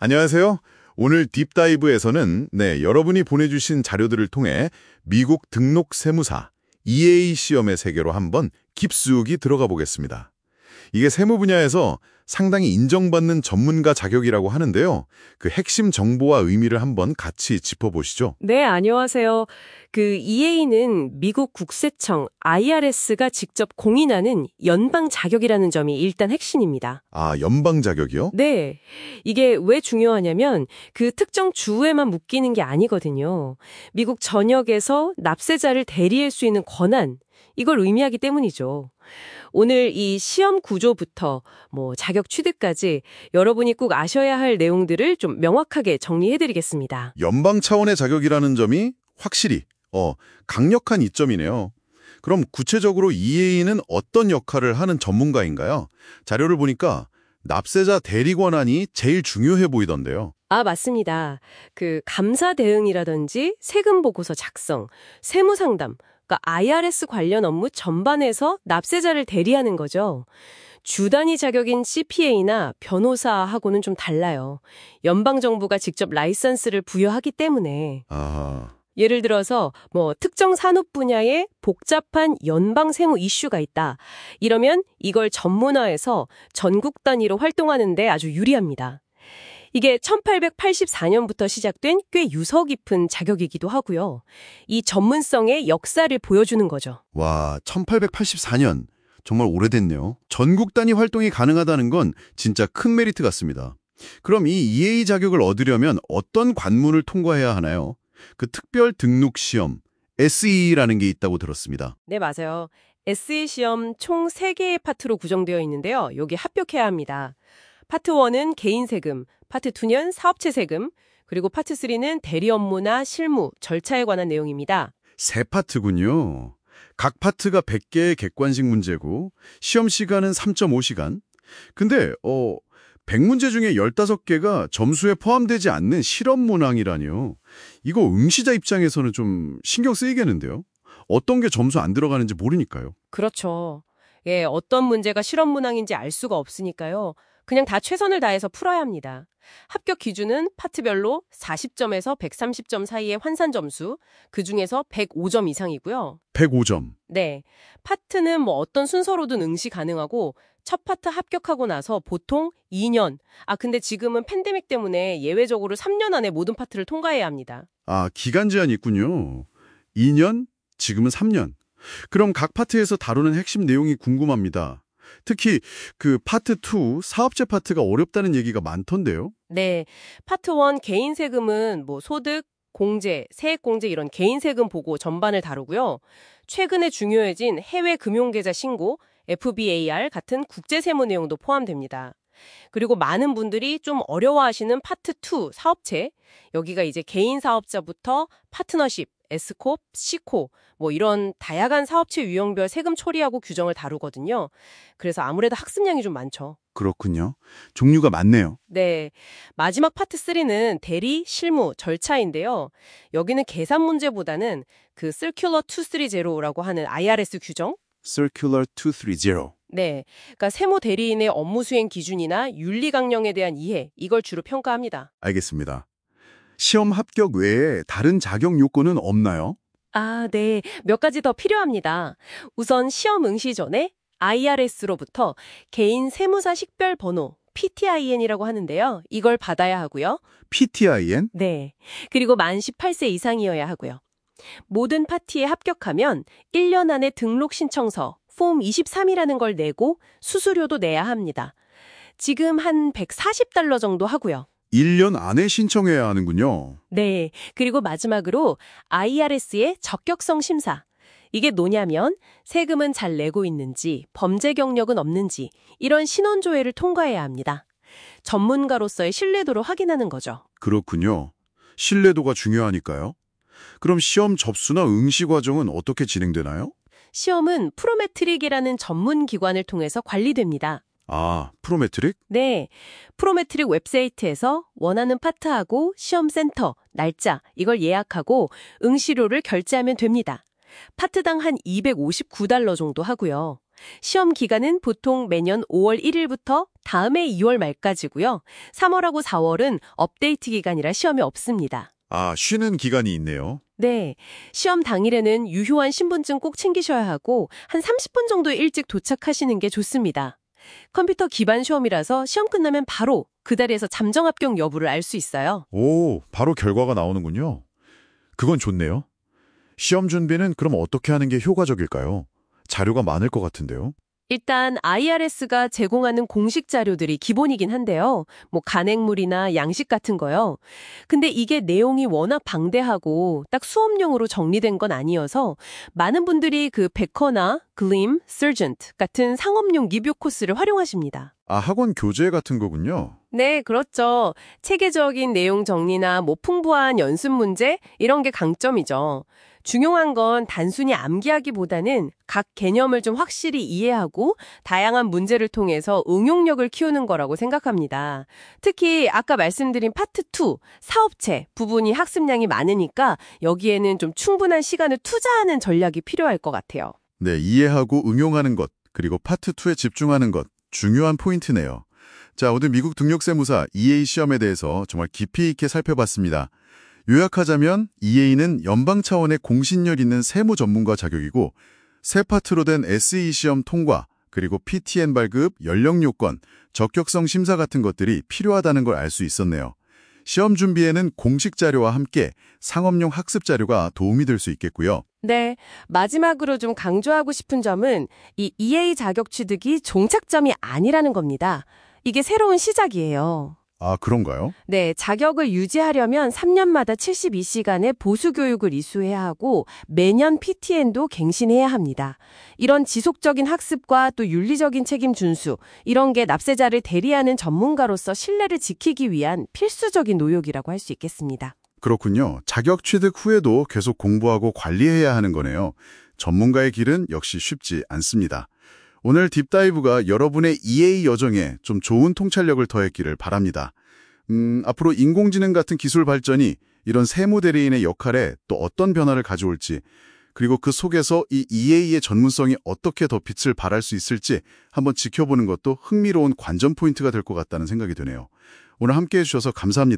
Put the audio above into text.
안녕하세요. 오늘 딥다이브에서는 여러분이 보내주신 자료들을 통해 미국 등록 세무사 EA 시험의 세계로 한번 깊숙이 들어가 보겠습니다. 이게 세무 분야에서 상당히 인정받는 전문가 자격이라고 하는데요. 그 핵심 정보와 의미를 한번 같이 짚어보시죠. 네, 안녕하세요. EA는 미국 국세청 IRS가 직접 공인하는 연방 자격이라는 점이 일단 핵심입니다. 아, 연방 자격이요? 네, 이게 왜 중요하냐면 그 특정 주에만 묶이는 게 아니거든요. 미국 전역에서 납세자를 대리할 수 있는 권한, 이걸 의미하기 때문이죠. 오늘 이 시험 구조부터 자격 취득까지 여러분이 꼭 아셔야 할 내용들을 좀 명확하게 정리해드리겠습니다. 연방 차원의 자격이라는 점이 확실히 강력한 이점이네요. 그럼 구체적으로 EA는 어떤 역할을 하는 전문가인가요? 자료를 보니까 납세자 대리 권한이 제일 중요해 보이던데요. 아, 맞습니다. 감사 대응이라든지 세금 보고서 작성, 세무 상담, 그러니까 IRS 관련 업무 전반에서 납세자를 대리하는 거죠. 주 단위 자격인 CPA나 변호사하고는 좀 달라요. 연방정부가 직접 라이선스를 부여하기 때문에. 아, 예를 들어서 특정 산업 분야에 복잡한 연방 세무 이슈가 있다. 이러면 이걸 전문화해서 전국 단위로 활동하는 데 아주 유리합니다. 이게 1884년부터 시작된 꽤 유서 깊은 자격이기도 하고요. 이 전문성의 역사를 보여주는 거죠. 와, 1884년. 정말 오래됐네요. 전국 단위 활동이 가능하다는 건 진짜 큰 메리트 같습니다. 그럼 이 EA 자격을 얻으려면 어떤 관문을 통과해야 하나요? 그 특별 등록 시험, SE라는 게 있다고 들었습니다. 네, 맞아요. SE 시험 총 3개의 파트로 구성되어 있는데요. 여기 합격해야 합니다. 파트 1은 개인 세금, 파트 2는 사업체 세금, 그리고 파트 3는 대리 업무나 실무, 절차에 관한 내용입니다. 세 파트군요. 각 파트가 100개의 객관식 문제고 시험 시간은 3.5시간. 근데 100문제 중에 15개가 점수에 포함되지 않는 실험 문항이라뇨. 이거 응시자 입장에서는 좀 신경 쓰이겠는데요. 어떤 게 점수 안 들어가는지 모르니까요. 그렇죠. 예, 어떤 문제가 실험 문항인지 알 수가 없으니까요. 그냥 다 최선을 다해서 풀어야 합니다. 합격 기준은 파트별로 40점에서 130점 사이의 환산 점수, 그중에서 105점 이상이고요. 105점. 네, 파트는 어떤 순서로든 응시 가능하고 첫 파트 합격하고 나서 보통 2년, 근데 지금은 팬데믹 때문에 예외적으로 3년 안에 모든 파트를 통과해야 합니다. 아, 기간 제한이 있군요. 2년, 지금은 3년. 그럼 각 파트에서 다루는 핵심 내용이 궁금합니다. 특히 파트 2, 사업체 파트가 어렵다는 얘기가 많던데요. 네, 파트 1 개인 세금은 소득, 공제, 세액공제 이런 개인 세금 보고 전반을 다루고요. 최근에 중요해진 해외 금융계좌 신고, FBAR 같은 국제 세무 내용도 포함됩니다. 그리고 많은 분들이 좀 어려워하시는 파트 2, 사업체. 여기가 이제 개인 사업자부터 파트너십, Scorp, Ccorp 이런 다양한 사업체 유형별 세금 처리하고 규정을 다루거든요. 그래서 아무래도 학습량이 좀 많죠. 그렇군요. 종류가 많네요. 네, 마지막 파트 3는 대리, 실무, 절차인데요. 여기는 계산 문제보다는 Circular 230라고 하는 IRS 규정? Circular 230. 네, 그러니까 세무 대리인의 업무 수행 기준이나 윤리 강령에 대한 이해, 이걸 주로 평가합니다. 알겠습니다. 시험 합격 외에 다른 자격 요건은 없나요? 네, 몇 가지 더 필요합니다. 우선 시험 응시 전에 IRS로부터 개인 세무사 식별 번호, PTIN이라고 하는데요. 이걸 받아야 하고요. PTIN? 네, 그리고 만 18세 이상이어야 하고요. 모든 파티에 합격하면 1년 안에 등록 신청서, 폼 23이라는 걸 내고 수수료도 내야 합니다. 지금 한 $140 정도 하고요. 1년 안에 신청해야 하는군요. 네, 그리고 마지막으로 IRS의 적격성 심사. 이게 뭐냐면 세금은 잘 내고 있는지, 범죄 경력은 없는지 이런 신원조회를 통과해야 합니다. 전문가로서의 신뢰도를 확인하는 거죠. 그렇군요. 신뢰도가 중요하니까요. 그럼 시험 접수나 응시 과정은 어떻게 진행되나요? 시험은 프로메트릭이라는 전문 기관을 통해서 관리됩니다. 아, 프로메트릭? 네, 프로메트릭 웹사이트에서 원하는 파트하고 시험센터, 날짜 이걸 예약하고 응시료를 결제하면 됩니다. 파트당 한 $259 정도 하고요. 시험 기간은 보통 매년 5월 1일부터 다음해 2월 말까지고요. 3월하고 4월은 업데이트 기간이라 시험이 없습니다. 아, 쉬는 기간이 있네요. 네, 시험 당일에는 유효한 신분증 꼭 챙기셔야 하고 한 30분 정도 일찍 도착하시는 게 좋습니다. 컴퓨터 기반 시험이라서 시험 끝나면 바로 그 자리에서 잠정 합격 여부를 알 수 있어요. 오, 바로 결과가 나오는군요. 그건 좋네요. 시험 준비는 그럼 어떻게 하는 게 효과적일까요? 자료가 많을 것 같은데요. 일단 IRS가 제공하는 공식 자료들이 기본이긴 한데요. 뭐 간행물이나 양식 같은 거요. 근데 이게 내용이 워낙 방대하고 딱 수업용으로 정리된 건 아니어서 많은 분들이 그 베커나 글림, 서전트 같은 상업용 리뷰 코스를 활용하십니다. 아, 학원 교재 같은 거군요. 네, 그렇죠. 체계적인 내용 정리나 뭐 풍부한 연습 문제 이런 게 강점이죠. 중요한 건 단순히 암기하기보다는 각 개념을 좀 확실히 이해하고 다양한 문제를 통해서 응용력을 키우는 거라고 생각합니다. 특히 아까 말씀드린 파트 2, 사업체 부분이 학습량이 많으니까 여기에는 좀 충분한 시간을 투자하는 전략이 필요할 것 같아요. 네, 이해하고 응용하는 것, 그리고 파트 2에 집중하는 것, 중요한 포인트네요. 자, 오늘 미국 등록세무사 EA 시험에 대해서 정말 깊이 있게 살펴봤습니다. 요약하자면 EA는 연방 차원의 공신력 있는 세무 전문가 자격이고 세 파트로 된 SE 시험 통과, 그리고 PTN 발급, 연령 요건, 적격성 심사 같은 것들이 필요하다는 걸 알 수 있었네요. 시험 준비에는 공식 자료와 함께 상업용 학습 자료가 도움이 될 수 있겠고요. 네, 마지막으로 좀 강조하고 싶은 점은 이 EA 자격 취득이 종착점이 아니라는 겁니다. 이게 새로운 시작이에요. 아, 그런가요? 네, 자격을 유지하려면 3년마다 72시간의 보수 교육을 이수해야 하고 매년 PTN도 갱신해야 합니다. 이런 지속적인 학습과 또 윤리적인 책임 준수, 이런 게 납세자를 대리하는 전문가로서 신뢰를 지키기 위한 필수적인 노력이라고 할 수 있겠습니다. 그렇군요. 자격 취득 후에도 계속 공부하고 관리해야 하는 거네요. 전문가의 길은 역시 쉽지 않습니다. 오늘 딥다이브가 여러분의 EA 여정에 좀 좋은 통찰력을 더했기를 바랍니다. 앞으로 인공지능 같은 기술 발전이 이런 세무 대리인의 역할에 또 어떤 변화를 가져올지, 그리고 그 속에서 이 EA의 전문성이 어떻게 더 빛을 발할 수 있을지 한번 지켜보는 것도 흥미로운 관전 포인트가 될 것 같다는 생각이 드네요. 오늘 함께해 주셔서 감사합니다.